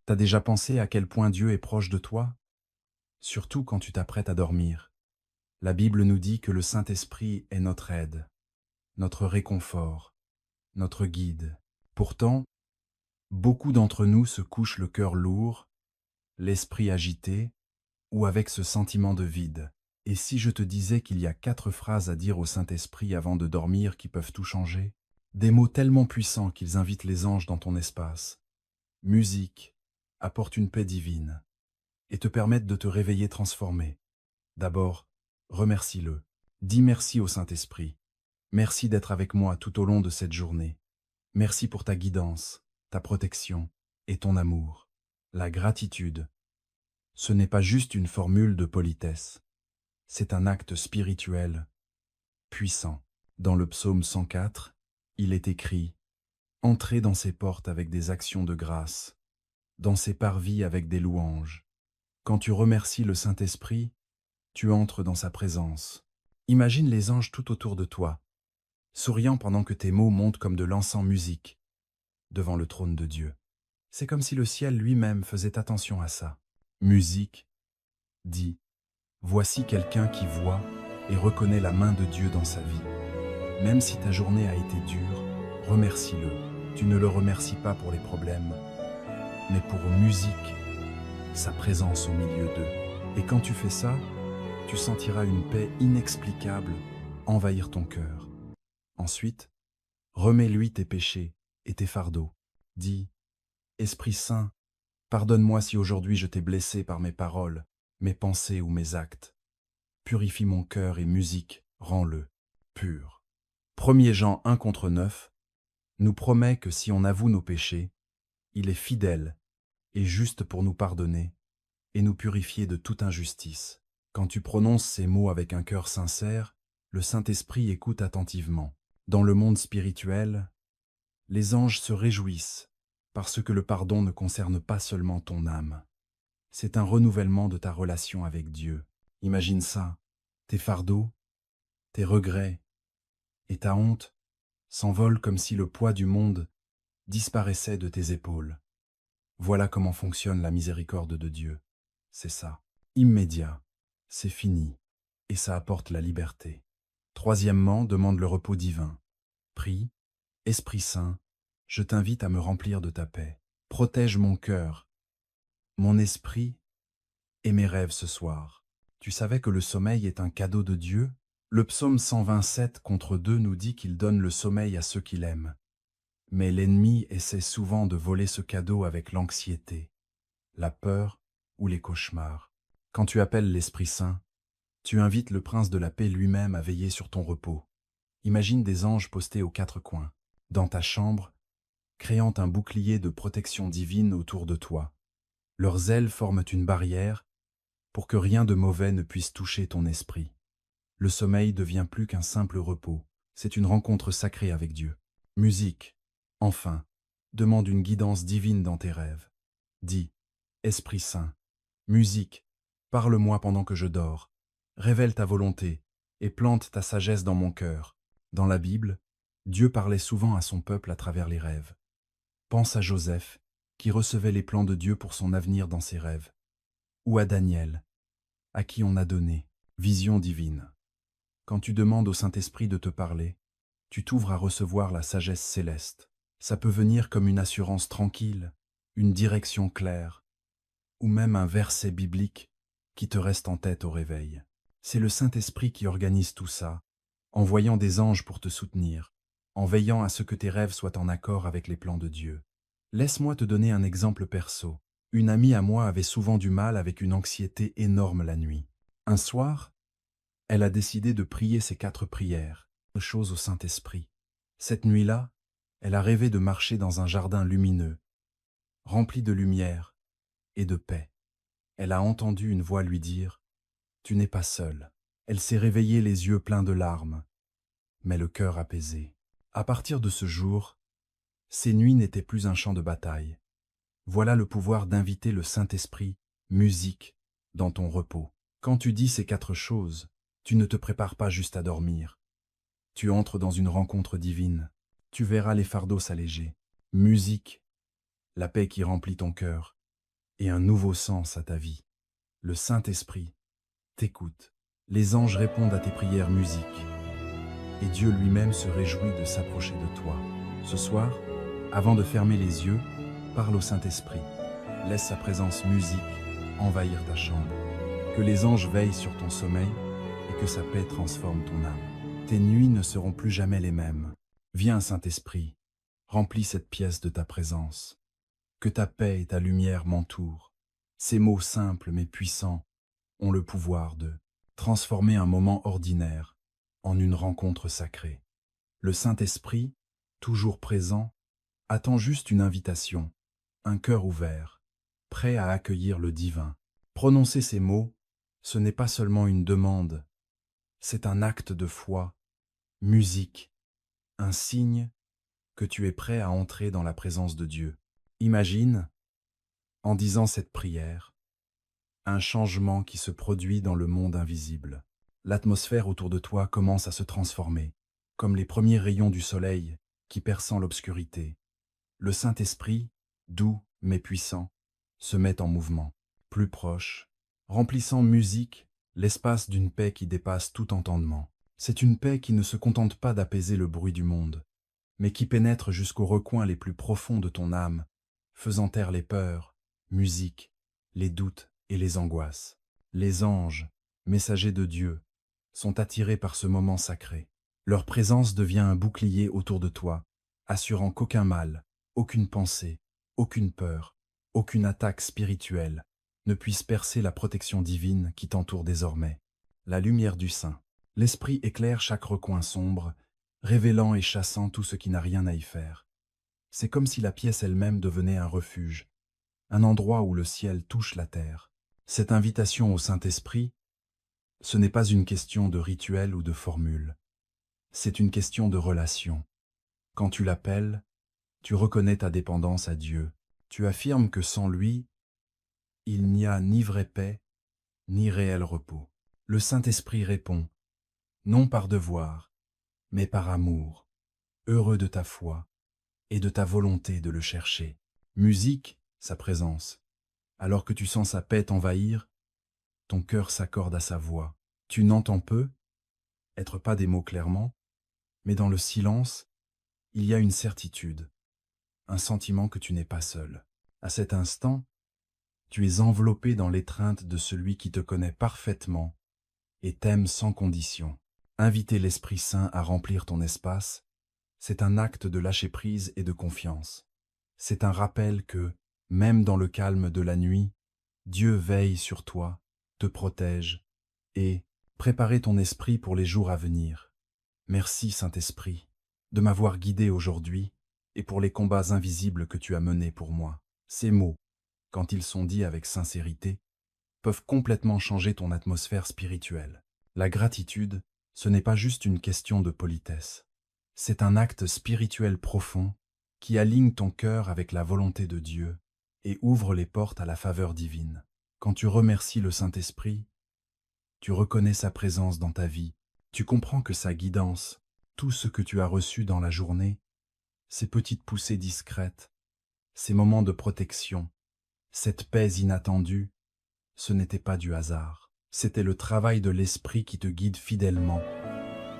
T'as déjà pensé à quel point Dieu est proche de toi? Surtout quand tu t'apprêtes à dormir. La Bible nous dit que le Saint-Esprit est notre aide, notre réconfort, notre guide. Pourtant, beaucoup d'entre nous se couchent le cœur lourd, l'esprit agité, ou avec ce sentiment de vide. Et si je te disais qu'il y a 4 phrases à dire au Saint-Esprit avant de dormir qui peuvent tout changer? Des mots tellement puissants qu'ils invitent les anges dans ton espace. Musique, apporte une paix divine, et te permettent de te réveiller transformé. D'abord, remercie-le. Dis merci au Saint-Esprit. Merci d'être avec moi tout au long de cette journée. Merci pour ta guidance, ta protection et ton amour. La gratitude, ce n'est pas juste une formule de politesse. C'est un acte spirituel, puissant. Dans le psaume 104, il est écrit « Entrez dans ses portes avec des actions de grâce, dans ses parvis avec des louanges. » Quand tu remercies le Saint-Esprit, tu entres dans sa présence. Imagine les anges tout autour de toi, souriant pendant que tes mots montent comme de l'encens musique devant le trône de Dieu. C'est comme si le ciel lui-même faisait attention à ça. Musique dit « Voici quelqu'un qui voit et reconnaît la main de Dieu dans sa vie. » Même si ta journée a été dure, remercie-le. Tu ne le remercies pas pour les problèmes, mais pour musique, sa présence au milieu d'eux. Et quand tu fais ça, tu sentiras une paix inexplicable envahir ton cœur. Ensuite, remets-lui tes péchés et tes fardeaux. Dis, Esprit Saint, pardonne-moi si aujourd'hui je t'ai blessé par mes paroles, mes pensées ou mes actes. Purifie mon cœur et musique, rends-le pur. 1er Jean 1 contre 9 nous promet que si on avoue nos péchés, il est fidèle et juste pour nous pardonner et nous purifier de toute injustice. Quand tu prononces ces mots avec un cœur sincère, le Saint-Esprit écoute attentivement. Dans le monde spirituel, les anges se réjouissent parce que le pardon ne concerne pas seulement ton âme. C'est un renouvellement de ta relation avec Dieu. Imagine ça, tes fardeaux, tes regrets et ta honte s'envolent comme si le poids du monde disparaissait de tes épaules. Voilà comment fonctionne la miséricorde de Dieu. C'est ça, immédiat, c'est fini, et ça apporte la liberté. Troisièmement, demande le repos divin. Prie, Esprit Saint, je t'invite à me remplir de ta paix. Protège mon cœur, mon esprit et mes rêves ce soir. Tu savais que le sommeil est un cadeau de Dieu? Le psaume 127 contre 2 nous dit qu'il donne le sommeil à ceux qu'il aime. Mais l'ennemi essaie souvent de voler ce cadeau avec l'anxiété, la peur ou les cauchemars. Quand tu appelles l'Esprit Saint, tu invites le Prince de la paix lui-même à veiller sur ton repos. Imagine des anges postés aux 4 coins, dans ta chambre, créant un bouclier de protection divine autour de toi. Leurs ailes forment une barrière pour que rien de mauvais ne puisse toucher ton esprit. Le sommeil devient plus qu'un simple repos, c'est une rencontre sacrée avec Dieu. Musique, enfin, demande une guidance divine dans tes rêves. Dis, Esprit Saint, musique, parle-moi pendant que je dors, révèle ta volonté et plante ta sagesse dans mon cœur. Dans la Bible, Dieu parlait souvent à son peuple à travers les rêves. Pense à Joseph, qui recevait les plans de Dieu pour son avenir dans ses rêves, ou à Daniel, à qui on a donné vision divine. Quand tu demandes au Saint-Esprit de te parler, tu t'ouvres à recevoir la sagesse céleste. Ça peut venir comme une assurance tranquille, une direction claire, ou même un verset biblique qui te reste en tête au réveil. C'est le Saint-Esprit qui organise tout ça, envoyant des anges pour te soutenir, en veillant à ce que tes rêves soient en accord avec les plans de Dieu. Laisse-moi te donner un exemple perso. Une amie à moi avait souvent du mal avec une anxiété énorme la nuit. Un soir, elle a décidé de prier ces 4 prières, chose au Saint-Esprit. Cette nuit-là, elle a rêvé de marcher dans un jardin lumineux, rempli de lumière et de paix. Elle a entendu une voix lui dire « Tu n'es pas seule ». Elle s'est réveillée les yeux pleins de larmes, mais le cœur apaisé. À partir de ce jour, ces nuits n'étaient plus un champ de bataille. Voilà le pouvoir d'inviter le Saint-Esprit, musique, dans ton repos. Quand tu dis ces 4 choses, tu ne te prépares pas juste à dormir. Tu entres dans une rencontre divine. Tu verras les fardeaux s'alléger. Musique, la paix qui remplit ton cœur. et un nouveau sens à ta vie. Le Saint-Esprit t'écoute. Les anges répondent à tes prières musiques et Dieu lui-même se réjouit de s'approcher de toi. Ce soir, avant de fermer les yeux, parle au Saint-Esprit. Laisse sa présence musique envahir ta chambre. Que les anges veillent sur ton sommeil et que sa paix transforme ton âme. Tes nuits ne seront plus jamais les mêmes. Viens, Saint-Esprit, remplis cette pièce de ta présence. Que ta paix et ta lumière m'entourent. Ces mots simples mais puissants ont le pouvoir de transformer un moment ordinaire en une rencontre sacrée. Le Saint-Esprit, toujours présent, attend juste une invitation, un cœur ouvert, prêt à accueillir le divin. Prononcer ces mots, ce n'est pas seulement une demande, c'est un acte de foi, musique, un signe que tu es prêt à entrer dans la présence de Dieu. Imagine, en disant cette prière, un changement qui se produit dans le monde invisible. L'atmosphère autour de toi commence à se transformer, comme les premiers rayons du soleil qui perçant l'obscurité. Le Saint-Esprit, doux mais puissant, se met en mouvement, plus proche, remplissant musique l'espace d'une paix qui dépasse tout entendement. C'est une paix qui ne se contente pas d'apaiser le bruit du monde, mais qui pénètre jusqu'aux recoins les plus profonds de ton âme, faisant taire les peurs, musique, les doutes et les angoisses. Les anges, messagers de Dieu, sont attirés par ce moment sacré. Leur présence devient un bouclier autour de toi, assurant qu'aucun mal, aucune pensée, aucune peur, aucune attaque spirituelle ne puisse percer la protection divine qui t'entoure désormais. La lumière du Saint. L'Esprit éclaire chaque recoin sombre, révélant et chassant tout ce qui n'a rien à y faire. C'est comme si la pièce elle-même devenait un refuge, un endroit où le ciel touche la terre. Cette invitation au Saint-Esprit, ce n'est pas une question de rituel ou de formule, c'est une question de relation. Quand tu l'appelles, tu reconnais ta dépendance à Dieu. Tu affirmes que sans lui, il n'y a ni vraie paix, ni réel repos. Le Saint-Esprit répond, non par devoir, mais par amour, heureux de ta foi et de ta volonté de le chercher. Musique, sa présence. Alors que tu sens sa paix t'envahir, ton cœur s'accorde à sa voix. Tu n'entends peu, être pas des mots clairement, mais dans le silence, il y a une certitude, un sentiment que tu n'es pas seul. À cet instant, tu es enveloppé dans l'étreinte de celui qui te connaît parfaitement et t'aime sans condition. Inviter l'Esprit Saint à remplir ton espace, c'est un acte de lâcher-prise et de confiance. C'est un rappel que, même dans le calme de la nuit, Dieu veille sur toi, te protège et prépare ton esprit pour les jours à venir. Merci, Saint-Esprit, de m'avoir guidé aujourd'hui et pour les combats invisibles que tu as menés pour moi. Ces mots, quand ils sont dits avec sincérité, peuvent complètement changer ton atmosphère spirituelle. La gratitude, ce n'est pas juste une question de politesse. C'est un acte spirituel profond qui aligne ton cœur avec la volonté de Dieu et ouvre les portes à la faveur divine. Quand tu remercies le Saint-Esprit, tu reconnais sa présence dans ta vie, tu comprends que sa guidance, tout ce que tu as reçu dans la journée, ces petites poussées discrètes, ces moments de protection, cette paix inattendue, ce n'était pas du hasard. C'était le travail de l'Esprit qui te guide fidèlement,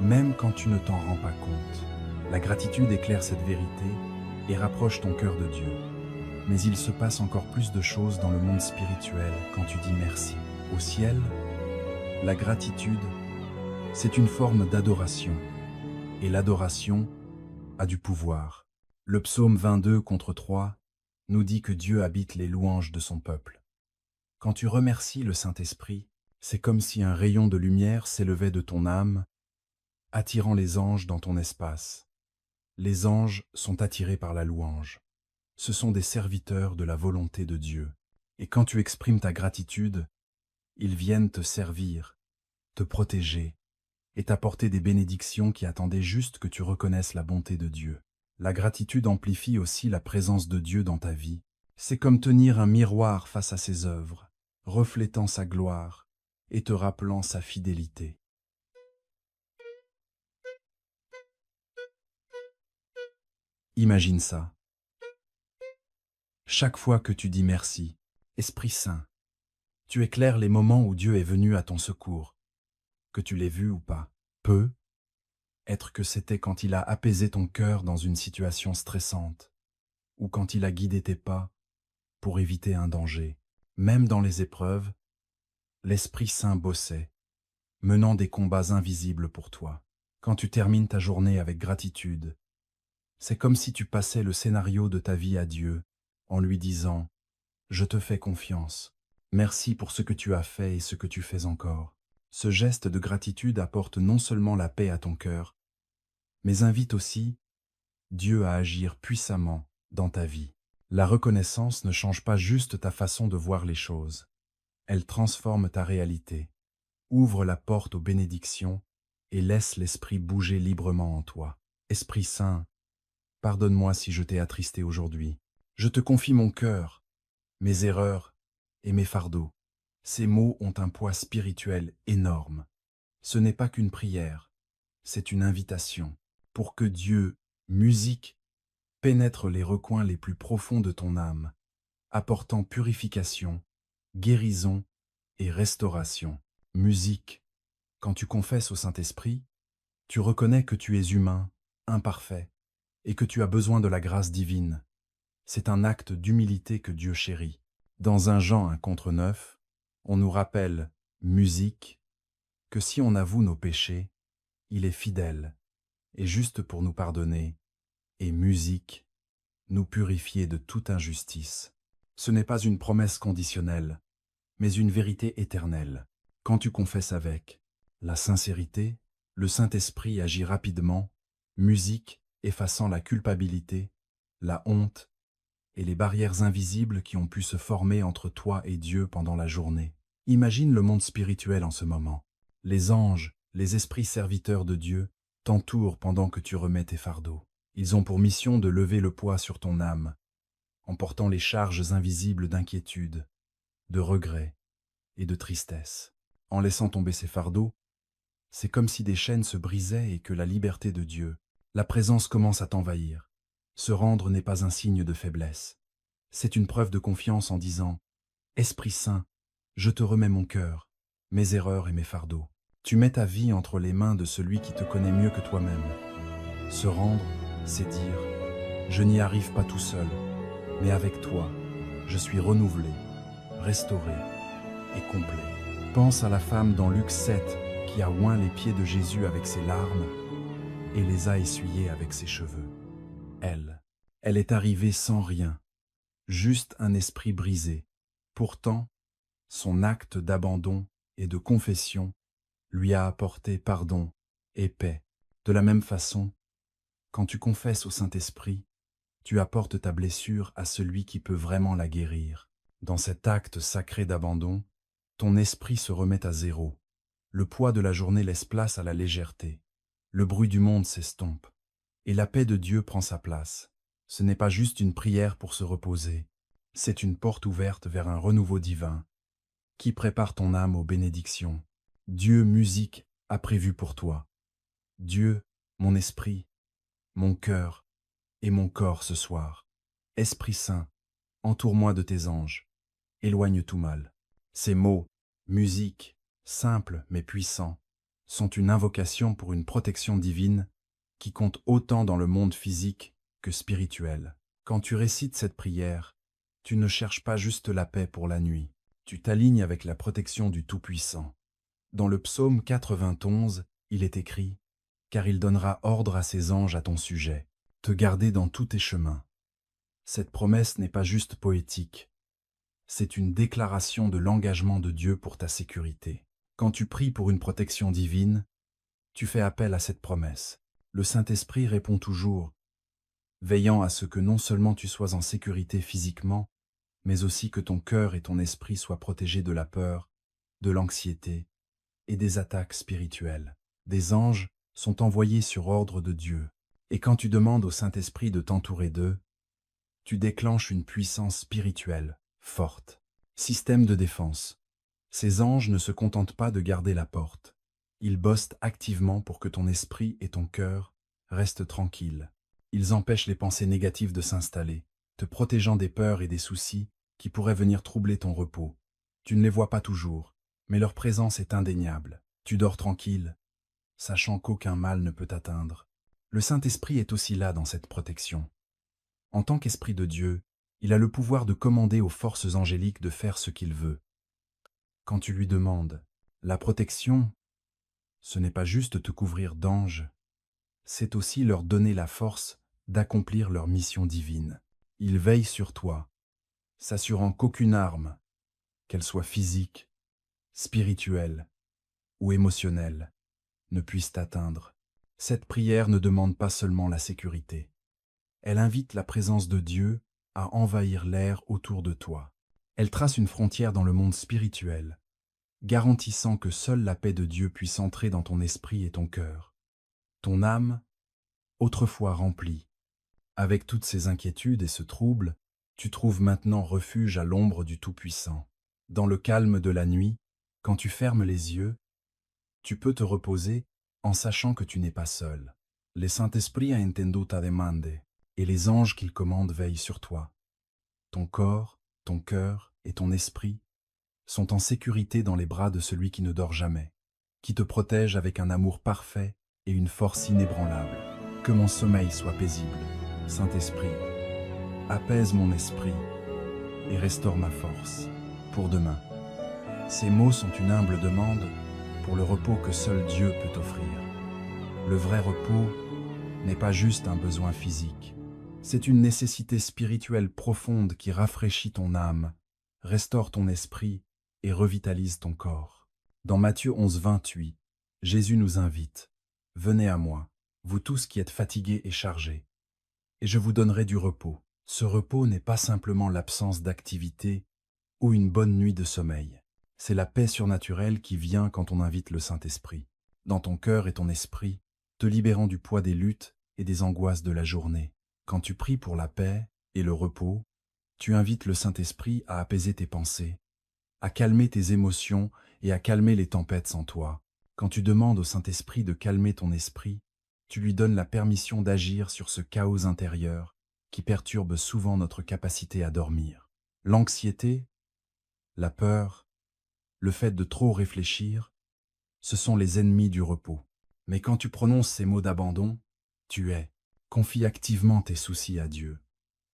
même quand tu ne t'en rends pas compte. La gratitude éclaire cette vérité et rapproche ton cœur de Dieu. Mais il se passe encore plus de choses dans le monde spirituel quand tu dis merci. Au ciel, la gratitude, c'est une forme d'adoration. Et l'adoration a du pouvoir. Le psaume 22 contre 3 nous dit que Dieu habite les louanges de son peuple. Quand tu remercies le Saint-Esprit, c'est comme si un rayon de lumière s'élevait de ton âme, attirant les anges dans ton espace. Les anges sont attirés par la louange. Ce sont des serviteurs de la volonté de Dieu. Et quand tu exprimes ta gratitude, ils viennent te servir, te protéger et t'apporter des bénédictions qui attendaient juste que tu reconnaisses la bonté de Dieu. La gratitude amplifie aussi la présence de Dieu dans ta vie. C'est comme tenir un miroir face à ses œuvres, reflétant sa gloire et te rappelant sa fidélité. Imagine ça. Chaque fois que tu dis merci, Esprit Saint, tu éclaires les moments où Dieu est venu à ton secours, que tu l'aies vu ou pas. Peut être que c'était quand il a apaisé ton cœur dans une situation stressante, ou quand il a guidé tes pas pour éviter un danger. Même dans les épreuves, l'Esprit Saint bossait, menant des combats invisibles pour toi. Quand tu termines ta journée avec gratitude, c'est comme si tu passais le scénario de ta vie à Dieu, en lui disant « Je te fais confiance. Merci pour ce que tu as fait et ce que tu fais encore. » Ce geste de gratitude apporte non seulement la paix à ton cœur, mais invite aussi Dieu à agir puissamment dans ta vie. La reconnaissance ne change pas juste ta façon de voir les choses. Elle transforme ta réalité, ouvre la porte aux bénédictions et laisse l'Esprit bouger librement en toi. Esprit Saint, pardonne-moi si je t'ai attristé aujourd'hui. Je te confie mon cœur, mes erreurs et mes fardeaux. Ces mots ont un poids spirituel énorme. Ce n'est pas qu'une prière, c'est une invitation pour que Dieu, musique, pénètre les recoins les plus profonds de ton âme, apportant purification, guérison et restauration. Musique, quand tu confesses au Saint-Esprit, tu reconnais que tu es humain, imparfait, et que tu as besoin de la grâce divine. C'est un acte d'humilité que Dieu chérit. Dans 1 Jean 1:9, on nous rappelle, musique, que si on avoue nos péchés, il est fidèle et juste pour nous pardonner, et musique, nous purifier de toute injustice. Ce n'est pas une promesse conditionnelle, mais une vérité éternelle. Quand tu confesses avec la sincérité, le Saint-Esprit agit rapidement, musique effaçant la culpabilité, la honte et les barrières invisibles qui ont pu se former entre toi et Dieu pendant la journée. Imagine le monde spirituel en ce moment. Les anges, les esprits serviteurs de Dieu, t'entourent pendant que tu remets tes fardeaux. Ils ont pour mission de lever le poids sur ton âme, en portant les charges invisibles d'inquiétude, de regret et de tristesse. En laissant tomber ces fardeaux, c'est comme si des chaînes se brisaient et que la liberté de Dieu, la présence commence à t'envahir. Se rendre n'est pas un signe de faiblesse. C'est une preuve de confiance en disant « Esprit Saint, je te remets mon cœur, mes erreurs et mes fardeaux. » Tu mets ta vie entre les mains de celui qui te connaît mieux que toi-même. Se rendre, c'est dire « Je n'y arrive pas tout seul, mais avec toi, je suis renouvelé, restauré et complet. » Pense à la femme dans Luc 7 qui a oint les pieds de Jésus avec ses larmes et les a essuyés avec ses cheveux. Elle est arrivée sans rien, juste un esprit brisé. Pourtant, son acte d'abandon et de confession lui a apporté pardon et paix. De la même façon, quand tu confesses au Saint-Esprit, tu apportes ta blessure à celui qui peut vraiment la guérir. Dans cet acte sacré d'abandon, ton esprit se remet à zéro. Le poids de la journée laisse place à la légèreté. Le bruit du monde s'estompe, et la paix de Dieu prend sa place. Ce n'est pas juste une prière pour se reposer, c'est une porte ouverte vers un renouveau divin, qui prépare ton âme aux bénédictions. Dieu, musique, a prévu pour toi. Dieu, mon esprit, mon cœur et mon corps ce soir. Esprit Saint, entoure-moi de tes anges, éloigne tout mal. Ces mots, musique, simples mais puissants, sont une invocation pour une protection divine qui compte autant dans le monde physique que spirituel. Quand tu récites cette prière, tu ne cherches pas juste la paix pour la nuit, tu t'alignes avec la protection du Tout-Puissant. Dans le psaume 91, il est écrit « Car il donnera ordre à ses anges à ton sujet, te garder dans tous tes chemins. » Cette promesse n'est pas juste poétique, c'est une déclaration de l'engagement de Dieu pour ta sécurité. Quand tu pries pour une protection divine, tu fais appel à cette promesse. Le Saint-Esprit répond toujours, veillant à ce que non seulement tu sois en sécurité physiquement, mais aussi que ton cœur et ton esprit soient protégés de la peur, de l'anxiété et des attaques spirituelles. Des anges sont envoyés sur ordre de Dieu, et quand tu demandes au Saint-Esprit de t'entourer d'eux, tu déclenches une puissance spirituelle forte. Système de défense. Ces anges ne se contentent pas de garder la porte. Ils bossent activement pour que ton esprit et ton cœur restent tranquilles. Ils empêchent les pensées négatives de s'installer, te protégeant des peurs et des soucis qui pourraient venir troubler ton repos. Tu ne les vois pas toujours, mais leur présence est indéniable. Tu dors tranquille, sachant qu'aucun mal ne peut t'atteindre. Le Saint-Esprit est aussi là dans cette protection. En tant qu'Esprit de Dieu, il a le pouvoir de commander aux forces angéliques de faire ce qu'il veut. Quand tu lui demandes, la protection, ce n'est pas juste te couvrir d'anges, c'est aussi leur donner la force d'accomplir leur mission divine. Il veille sur toi, s'assurant qu'aucune arme, qu'elle soit physique, spirituelle ou émotionnelle, ne puisse t'atteindre. Cette prière ne demande pas seulement la sécurité. Elle invite la présence de Dieu à envahir l'air autour de toi. Elle trace une frontière dans le monde spirituel, garantissant que seule la paix de Dieu puisse entrer dans ton esprit et ton cœur. Ton âme, autrefois remplie, avec toutes ces inquiétudes et ce trouble, tu trouves maintenant refuge à l'ombre du Tout-Puissant. Dans le calme de la nuit, quand tu fermes les yeux, tu peux te reposer en sachant que tu n'es pas seul. Le Saint-Esprit a entendu ta demande, et les anges qu'il commande veillent sur toi. Ton corps, ton cœur et ton esprit sont en sécurité dans les bras de celui qui ne dort jamais, qui te protège avec un amour parfait et une force inébranlable. Que mon sommeil soit paisible, Saint-Esprit, apaise mon esprit et restaure ma force pour demain. Ces mots sont une humble demande pour le repos que seul Dieu peut offrir. Le vrai repos n'est pas juste un besoin physique, c'est une nécessité spirituelle profonde qui rafraîchit ton âme, restaure ton esprit et revitalise ton corps. Dans Matthieu 11:28, Jésus nous invite « Venez à moi, vous tous qui êtes fatigués et chargés, et je vous donnerai du repos. » Ce repos n'est pas simplement l'absence d'activité ou une bonne nuit de sommeil. C'est la paix surnaturelle qui vient quand on invite le Saint-Esprit, dans ton cœur et ton esprit, te libérant du poids des luttes et des angoisses de la journée. Quand tu pries pour la paix et le repos, tu invites le Saint-Esprit à apaiser tes pensées, à calmer tes émotions et à calmer les tempêtes en toi. Quand tu demandes au Saint-Esprit de calmer ton esprit, tu lui donnes la permission d'agir sur ce chaos intérieur qui perturbe souvent notre capacité à dormir. L'anxiété, la peur, le fait de trop réfléchir, ce sont les ennemis du repos. Mais quand tu prononces ces mots d'abandon, confie activement tes soucis à Dieu.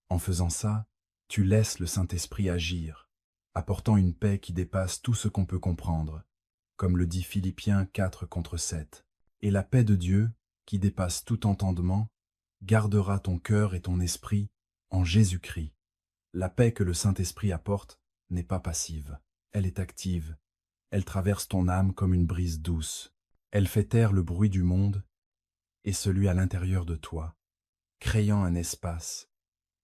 En faisant ça, tu laisses le Saint-Esprit agir, apportant une paix qui dépasse tout ce qu'on peut comprendre, comme le dit Philippiens 4:7. Et la paix de Dieu, qui dépasse tout entendement, gardera ton cœur et ton esprit en Jésus-Christ. La paix que le Saint-Esprit apporte n'est pas passive, elle est active. Elle traverse ton âme comme une brise douce. Elle fait taire le bruit du monde et celui à l'intérieur de toi, créant un espace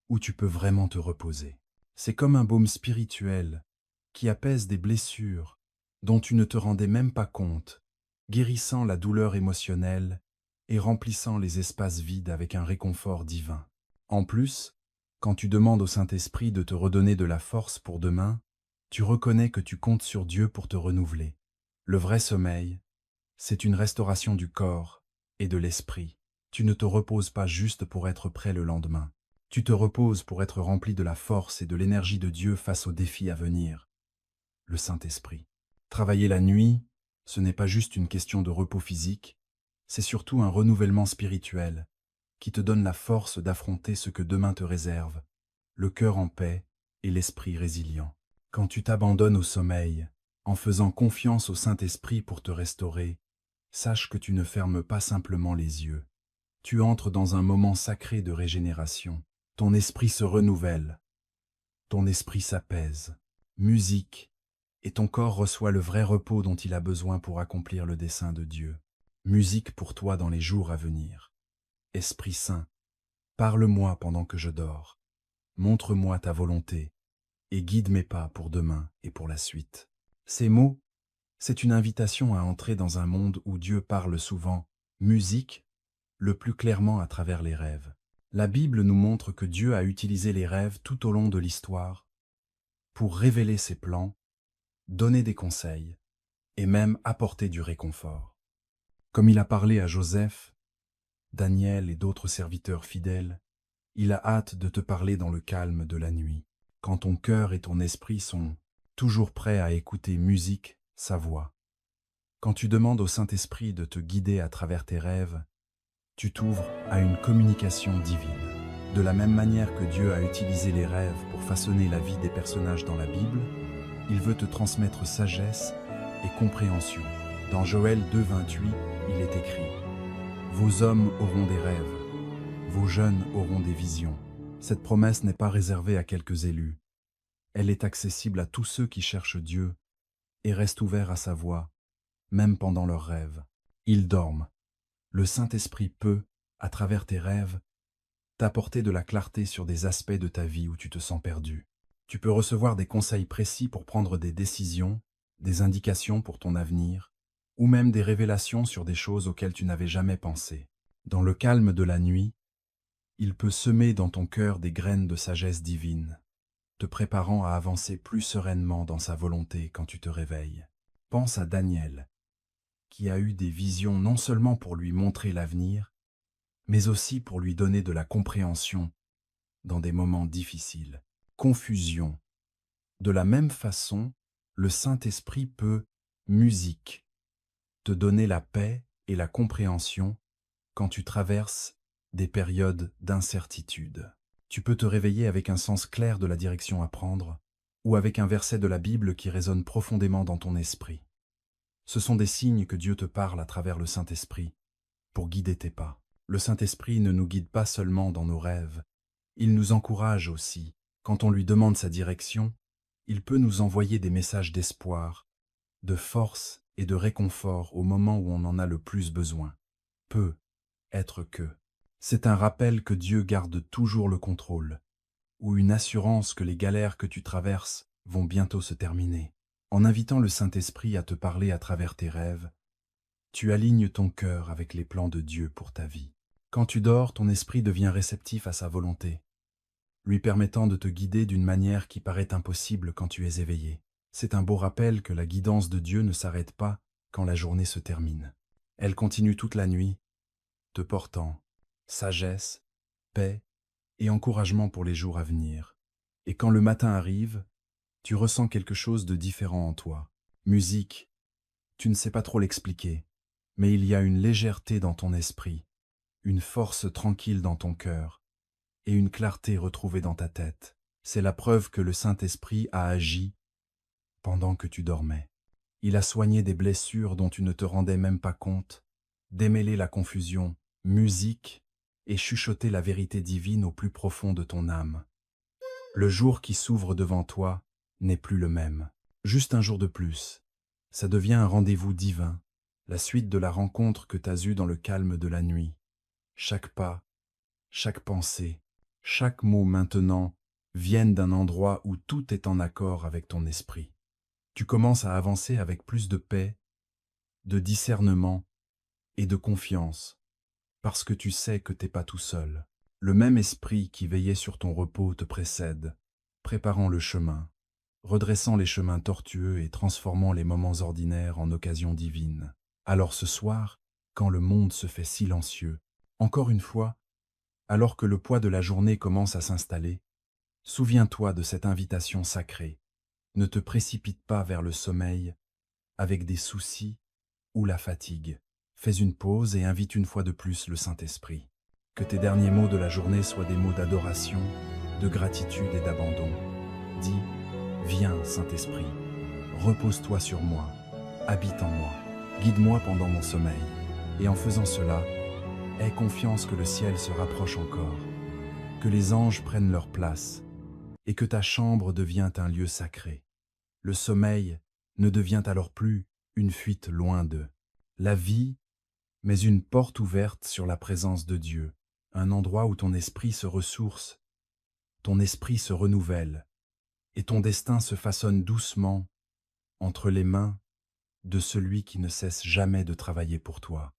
où tu peux vraiment te reposer. C'est comme un baume spirituel qui apaise des blessures dont tu ne te rendais même pas compte, guérissant la douleur émotionnelle et remplissant les espaces vides avec un réconfort divin. En plus, quand tu demandes au Saint-Esprit de te redonner de la force pour demain, tu reconnais que tu comptes sur Dieu pour te renouveler. Le vrai sommeil, c'est une restauration du corps et de l'esprit. Tu ne te reposes pas juste pour être prêt le lendemain. Tu te reposes pour être rempli de la force et de l'énergie de Dieu face aux défis à venir. Le Saint-Esprit. Travailler la nuit, ce n'est pas juste une question de repos physique, c'est surtout un renouvellement spirituel qui te donne la force d'affronter ce que demain te réserve, le cœur en paix et l'esprit résilient. Quand tu t'abandonnes au sommeil, en faisant confiance au Saint-Esprit pour te restaurer, sache que tu ne fermes pas simplement les yeux. Tu entres dans un moment sacré de régénération. Ton esprit se renouvelle, ton esprit s'apaise, musique, et ton corps reçoit le vrai repos dont il a besoin pour accomplir le dessein de Dieu. Musique pour toi dans les jours à venir. Esprit Saint, parle-moi pendant que je dors. Montre-moi ta volonté et guide mes pas pour demain et pour la suite. Ces mots, c'est une invitation à entrer dans un monde où Dieu parle souvent, musique, le plus clairement à travers les rêves. La Bible nous montre que Dieu a utilisé les rêves tout au long de l'histoire pour révéler ses plans, donner des conseils et même apporter du réconfort. Comme il a parlé à Joseph, Daniel et d'autres serviteurs fidèles, il a hâte de te parler dans le calme de la nuit. quand ton cœur et ton esprit sont toujours prêts à écouter musique, sa voix. Quand tu demandes au Saint-Esprit de te guider à travers tes rêves, tu t'ouvres à une communication divine. De la même manière que Dieu a utilisé les rêves pour façonner la vie des personnages dans la Bible, il veut te transmettre sagesse et compréhension. Dans Joël 2,28, il est écrit « Vos hommes auront des rêves, vos jeunes auront des visions ». Cette promesse n'est pas réservée à quelques élus. Elle est accessible à tous ceux qui cherchent Dieu et restent ouverts à sa voix, même pendant leurs rêves. Ils dorment. Le Saint-Esprit peut, à travers tes rêves, t'apporter de la clarté sur des aspects de ta vie où tu te sens perdu. Tu peux recevoir des conseils précis pour prendre des décisions, des indications pour ton avenir, ou même des révélations sur des choses auxquelles tu n'avais jamais pensé. Dans le calme de la nuit, il peut semer dans ton cœur des graines de sagesse divine, te préparant à avancer plus sereinement dans sa volonté quand tu te réveilles. Pense à Daniel, qui a eu des visions non seulement pour lui montrer l'avenir, mais aussi pour lui donner de la compréhension dans des moments difficiles. Confusion. De la même façon, le Saint-Esprit peut, musique, te donner la paix et la compréhension quand tu traverses des périodes d'incertitude. Tu peux te réveiller avec un sens clair de la direction à prendre, ou avec un verset de la Bible qui résonne profondément dans ton esprit. Ce sont des signes que Dieu te parle à travers le Saint-Esprit pour guider tes pas. Le Saint-Esprit ne nous guide pas seulement dans nos rêves, il nous encourage aussi. Quand on lui demande sa direction, il peut nous envoyer des messages d'espoir, de force et de réconfort au moment où on en a le plus besoin. Peut être que. C'est un rappel que Dieu garde toujours le contrôle, ou une assurance que les galères que tu traverses vont bientôt se terminer. En invitant le Saint-Esprit à te parler à travers tes rêves, tu alignes ton cœur avec les plans de Dieu pour ta vie. Quand tu dors, ton esprit devient réceptif à sa volonté, lui permettant de te guider d'une manière qui paraît impossible quand tu es éveillé. C'est un beau rappel que la guidance de Dieu ne s'arrête pas quand la journée se termine. Elle continue toute la nuit, te portant sagesse, paix et encouragement pour les jours à venir. Et quand le matin arrive, tu ressens quelque chose de différent en toi. Musique, tu ne sais pas trop l'expliquer, mais il y a une légèreté dans ton esprit, une force tranquille dans ton cœur, et une clarté retrouvée dans ta tête. C'est la preuve que le Saint-Esprit a agi pendant que tu dormais. Il a soigné des blessures dont tu ne te rendais même pas compte, démêlé la confusion, musique, et chuchoté la vérité divine au plus profond de ton âme. Le jour qui s'ouvre devant toi n'est plus le même. Juste un jour de plus. Ça devient un rendez-vous divin, la suite de la rencontre que t'as eue dans le calme de la nuit. Chaque pas, chaque pensée, chaque mot maintenant viennent d'un endroit où tout est en accord avec ton esprit. Tu commences à avancer avec plus de paix, de discernement et de confiance, parce que tu sais que t'es pas tout seul. Le même esprit qui veillait sur ton repos te précède, préparant le chemin, redressant les chemins tortueux et transformant les moments ordinaires en occasions divines. Alors ce soir, quand le monde se fait silencieux, encore une fois, alors que le poids de la journée commence à s'installer, souviens-toi de cette invitation sacrée. Ne te précipite pas vers le sommeil avec des soucis ou la fatigue. Fais une pause et invite une fois de plus le Saint-Esprit. Que tes derniers mots de la journée soient des mots d'adoration, de gratitude et d'abandon. Dis, viens Saint-Esprit, repose-toi sur moi, habite en moi, guide-moi pendant mon sommeil. Et en faisant cela, aie confiance que le ciel se rapproche encore, que les anges prennent leur place et que ta chambre devient un lieu sacré. Le sommeil ne devient alors plus une fuite loin d'eux. La vie, mais une porte ouverte sur la présence de Dieu, un endroit où ton esprit se ressource, ton esprit se renouvelle, et ton destin se façonne doucement entre les mains de celui qui ne cesse jamais de travailler pour toi.